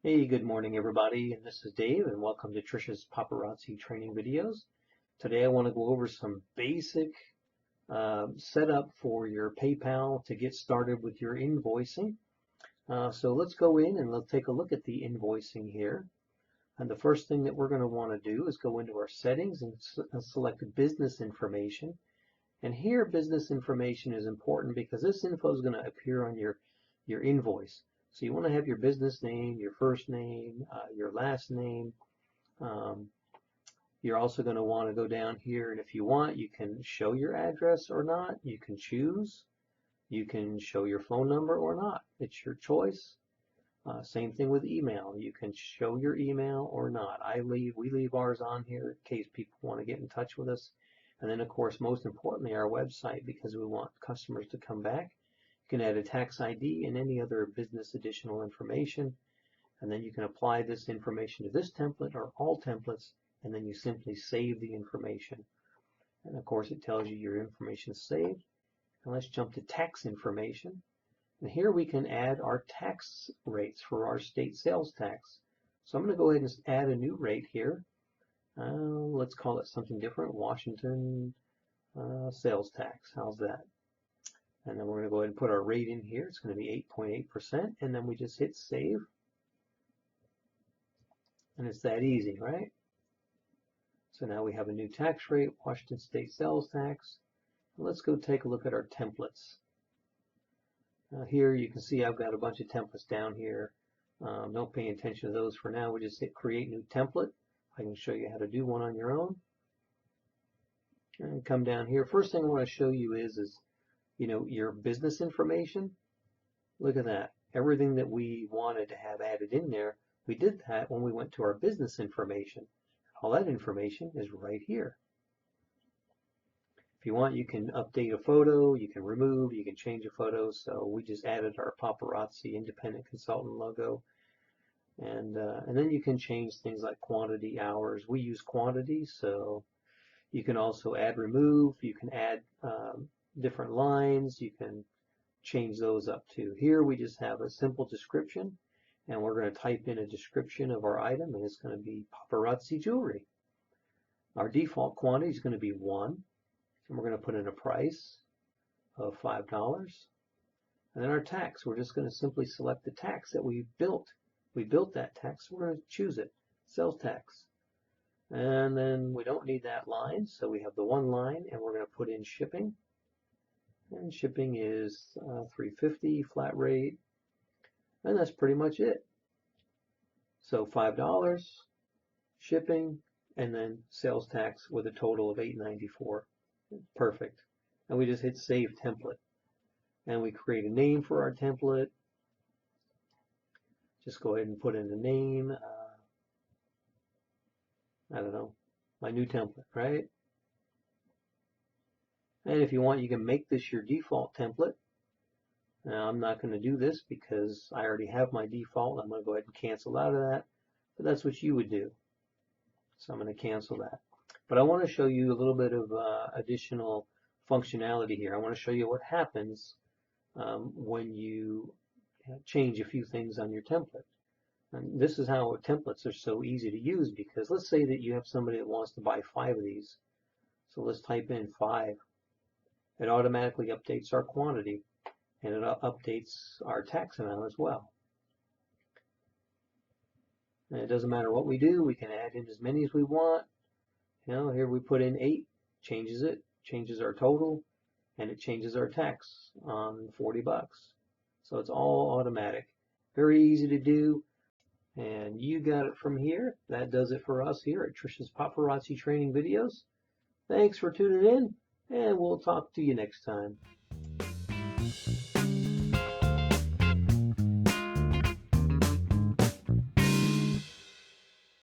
Hey, good morning everybody, and this is Dave, and welcome to Trisha's Paparazzi training videos. Today I want to go over some basic setup for your PayPal to get started with your invoicing. So let's go in and let's take a look at the invoicing here. And the first thing that we're going to want to do is go into our settings and select business information. And here business information is important because this info is going to appear on your invoice. So you want to have your business name, your first name, your last name. You're also going to want to go down here, and if you want, you can show your address or not. You can choose. You can show your phone number or not. It's your choice. Same thing with email. You can show your email or not. We leave ours on here in case people want to get in touch with us. And then, of course, most importantly, our website, because we want customers to come back. You can add a tax ID and any other business additional information, and then you can apply this information to this template or all templates, and then you simply save the information. And of course it tells you your information is saved. And let's jump to tax information. And here we can add our tax rates for our state sales tax. So I'm going to go ahead and add a new rate here. Let's call it something different, Washington sales tax. How's that? And then we're going to go ahead and put our rate in here. It's going to be 8.8%, and then we just hit save. And it's that easy, right? So now we have a new tax rate, Washington state sales tax. Let's go take a look at our templates. Here you can see I've got a bunch of templates down here. Don't pay attention to those for now. We just hit create new template. I can show you how to do one on your own. And come down here. First thing I want to show you is your business information. Look at that. Everything that we wanted to have added in there, we did that when we went to our business information. All that information is right here. If you want, you can update a photo, you can remove, you can change a photo. So we just added our Paparazzi Independent Consultant logo. And then you can change things like quantity, hours. We use quantity, so you can also add, remove. You can add different lines. You can change those up too. Here we just have a simple description, and we're going to type in a description of our item, and it's going to be paparazzi jewelry. Our default quantity is going to be 1, and we're going to put in a price of $5. And then our tax, we're just going to simply select the tax that we built. We built that tax, so we're going to choose it, sales tax. And then we don't need that line, so we have the one line, and we're going to put in shipping. And shipping is $3.50 flat rate, and that's pretty much it. So $5 shipping, and then sales tax with a total of $8.94. Perfect. And we just hit save template, and we create a name for our template. Just go ahead and put in the name. I don't know, my new template, right? And if you want, you can make this your default template. Now, I'm not going to do this because I already have my default. I'm going to go ahead and cancel out of that, but that's what you would do. So I'm going to cancel that. But I want to show you a little bit of additional functionality here. I want to show you what happens when you change a few things on your template. And this is how templates are so easy to use, because let's say that you have somebody that wants to buy 5 of these. So let's type in 5. It automatically updates our quantity, and it updates our tax amount as well. And it doesn't matter what we do, we can add in as many as we want. Here we put in 8, changes it, changes our total, and it changes our tax on $40. So it's all automatic. Very easy to do, and you got it from here. That does it for us here at Trisha's Paparazzi Training Videos. Thanks for tuning in, and we'll talk to you next time.